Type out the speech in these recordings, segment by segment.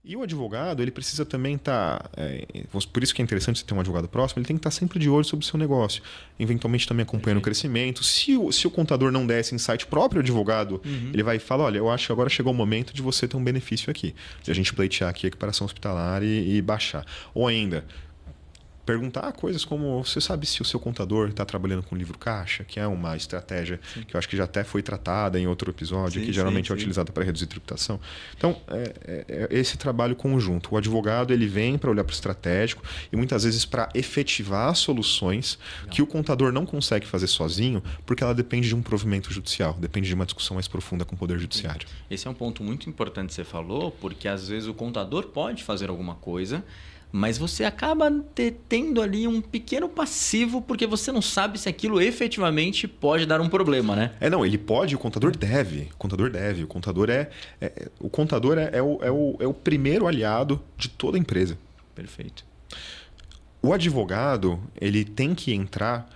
E o advogado, ele precisa também estar... por isso que é interessante você ter um advogado próximo, ele tem que estar sempre de olho sobre o seu negócio. Eventualmente também acompanhando o crescimento. Se o contador não der esse insight próprio advogado, ele vai falar, olha, eu acho que agora chegou o momento de você ter um benefício aqui. De a gente pleitear aqui a equiparação hospitalar e baixar. Ou ainda... perguntar coisas como, você sabe se o seu contador está trabalhando com livro caixa, que é uma estratégia que eu acho que já até foi tratada em outro episódio, que geralmente é utilizada para reduzir tributação. Então, é esse trabalho conjunto. O advogado ele vem para olhar para o estratégico e muitas vezes para efetivar soluções que o contador não consegue fazer sozinho, porque ela depende de um provimento judicial, depende de uma discussão mais profunda com o Poder Judiciário. Esse é um ponto muito importante que você falou, porque às vezes o contador pode fazer alguma coisa, mas você acaba tendo ali um pequeno passivo porque você não sabe se aquilo efetivamente pode dar um problema, né? Não, ele pode, o contador deve. O contador deve. O contador é o primeiro aliado de toda a empresa. Perfeito. O advogado, ele tem que entrar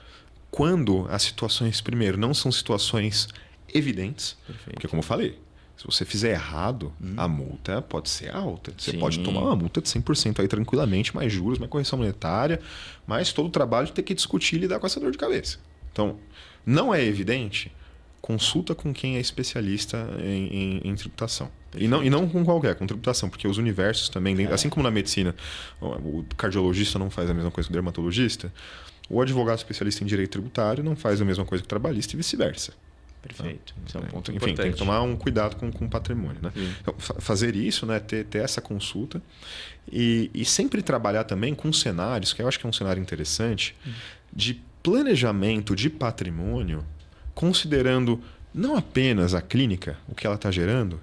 quando as situações, primeiro, não são situações evidentes. Perfeito. Porque, como eu falei, se você fizer errado, a multa pode ser alta. Você pode tomar uma multa de 100% aí tranquilamente, mais juros, mais correção monetária, mas todo o trabalho de ter que discutir e lidar com essa dor de cabeça. Então, não é evidente, consulta com quem é especialista em tributação. E não com qualquer, com tributação, porque os universos também, assim como na medicina, o cardiologista não faz a mesma coisa que o dermatologista, o advogado especialista em direito tributário não faz a mesma coisa que o trabalhista e vice-versa. Perfeito. Isso é um ponto Enfim, importante. tem que tomar um cuidado com o patrimônio. Né? Então, fazer isso, né? ter essa consulta e sempre trabalhar também com cenários, que eu acho que é um cenário interessante, de planejamento de patrimônio, considerando não apenas a clínica, o que ela está gerando,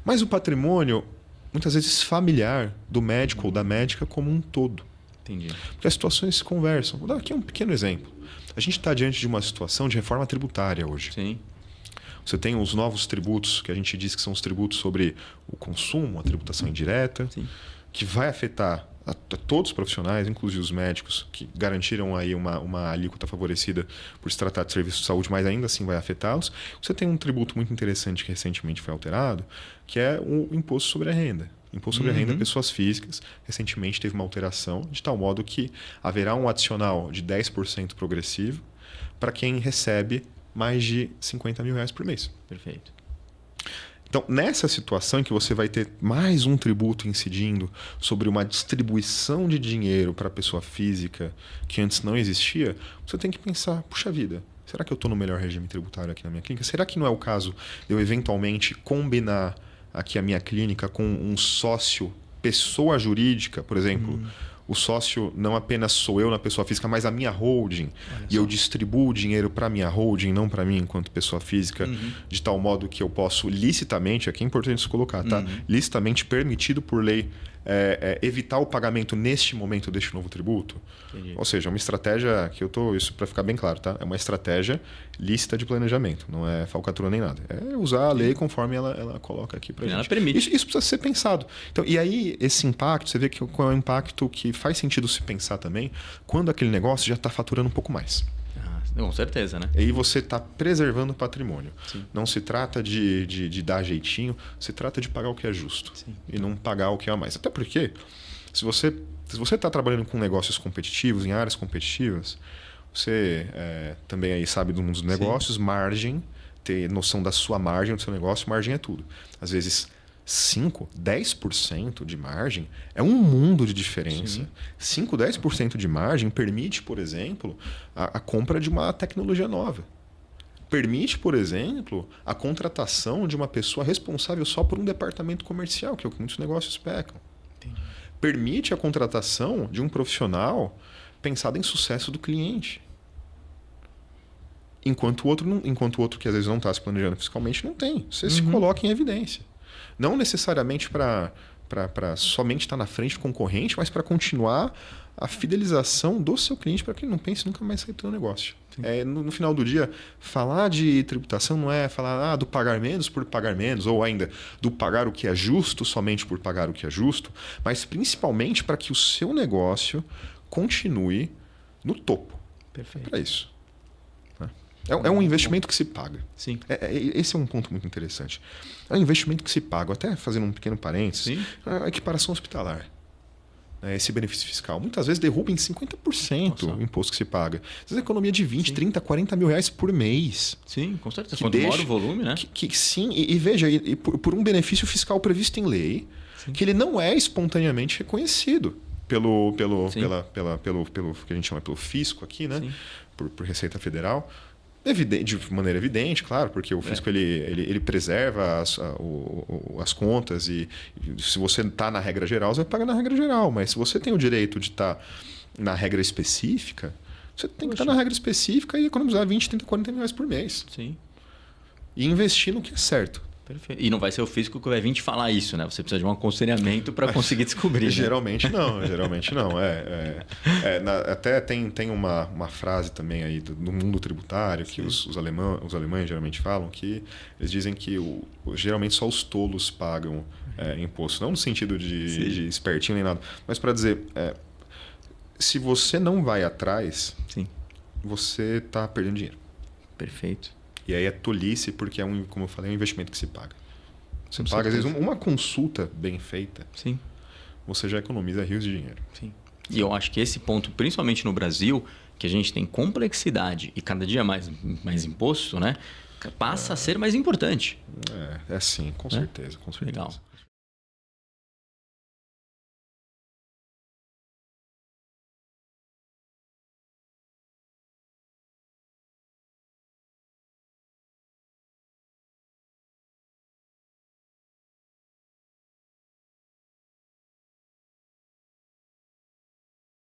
mas o patrimônio, muitas vezes, familiar do médico ou da médica como um todo. Entendi. Porque as situações se conversam. Vou dar aqui um pequeno exemplo. A gente está diante de uma situação de reforma tributária hoje. Sim. Você tem os novos tributos, que a gente diz que são os tributos sobre o consumo, a tributação indireta, que vai afetar a todos os profissionais, inclusive os médicos, que garantiram aí uma alíquota favorecida por se tratar de serviços de saúde, mas ainda assim vai afetá-los. Você tem um tributo muito interessante que recentemente foi alterado, que é o imposto sobre a renda. Imposto sobre a renda de pessoas físicas, recentemente teve uma alteração, de tal modo que haverá um adicional de 10% progressivo para quem recebe mais de R$50 mil por mês. Perfeito. Então, nessa situação em que você vai ter mais um tributo incidindo sobre uma distribuição de dinheiro para a pessoa física que antes não existia, você tem que pensar, puxa vida, será que eu estou no melhor regime tributário aqui na minha clínica? Será que não é o caso de eu eventualmente combinar aqui a minha clínica com um sócio, pessoa jurídica, por exemplo? O sócio não apenas sou eu na pessoa física, mas a minha holding. E eu distribuo o dinheiro para a minha holding, não para mim enquanto pessoa física, de tal modo que eu posso licitamente, aqui é importante isso colocar, tá? Licitamente permitido por lei evitar o pagamento neste momento deste novo tributo. Entendi. Ou seja, é uma estratégia que eu estou, isso para ficar bem claro, tá? É uma estratégia lícita de planejamento, não é falcatrua nem nada. É usar a lei conforme ela coloca aqui para gente. Ela permite. Isso precisa ser pensado. Então, e aí, esse impacto, você vê que qual é o impacto que faz sentido se pensar também quando aquele negócio já está faturando um pouco mais. Com certeza, né? E aí você está preservando o patrimônio. Não se trata de dar jeitinho, se trata de pagar o que é justo. E não pagar o que é a mais. Até porque, se você está trabalhando com negócios competitivos, em áreas competitivas, você também aí sabe do mundo dos negócios, margem, ter noção da sua margem, do seu negócio, margem é tudo. Às vezes 5%, 10% de margem é um mundo de diferença. 5%, 10% de margem permite, por exemplo, a compra de uma tecnologia nova. Permite, por exemplo, a contratação de uma pessoa responsável só por um departamento comercial, que é o que muitos negócios pecam. Entendi. Permite a contratação de um profissional pensado em sucesso do cliente. Enquanto o outro que às vezes não está se planejando fiscalmente, não tem. Você se coloca em evidência. Não necessariamente para somente estar na frente do concorrente, mas para continuar a fidelização do seu cliente para que ele não pense nunca mais sair do seu negócio. No final do dia, falar de tributação não é falar do pagar menos por pagar menos, ou ainda do pagar o que é justo somente por pagar o que é justo, mas principalmente para que o seu negócio continue no topo. Perfeito. É para isso. É um investimento que se paga. Sim. Esse é um ponto muito interessante. É um investimento que se paga. Até fazendo um pequeno parênteses, a equiparação hospitalar. Esse benefício fiscal. Muitas vezes derruba em 50% o imposto que se paga. Às vezes economia de 20, 30, 40 mil reais por mês. Sim, com certeza. Quanto maior o volume, né? Sim, e veja, por um benefício fiscal previsto em lei, que ele não é espontaneamente reconhecido pelo que a gente chama pelo fisco aqui, né? Por Receita Federal. De maneira evidente, claro, porque o fisco ele preserva as contas e se você está na regra geral, você vai pagar na regra geral. Mas se você tem o direito de estar na regra específica, você tem que estar na regra específica e economizar 20, 30, 40 mil reais por mês. Sim. E investir no que é certo. Perfeito. E não vai ser o físico que vai vir te falar isso, né? Você precisa de um aconselhamento para conseguir descobrir. Né? Geralmente não. Até tem uma frase também aí do mundo tributário que os alemães geralmente falam, que eles dizem que geralmente só os tolos pagam imposto. Não no sentido de espertinho nem nada, mas para dizer, se você não vai atrás, você está perdendo dinheiro. Perfeito. E aí é tolice porque como eu falei, é um investimento que se paga. Você paga, às vezes, uma consulta bem feita, você já economiza rios de dinheiro. Sim. E eu acho que esse ponto, principalmente no Brasil, que a gente tem complexidade e cada dia mais imposto, né? Passa a ser mais importante. Sim, com certeza. Legal.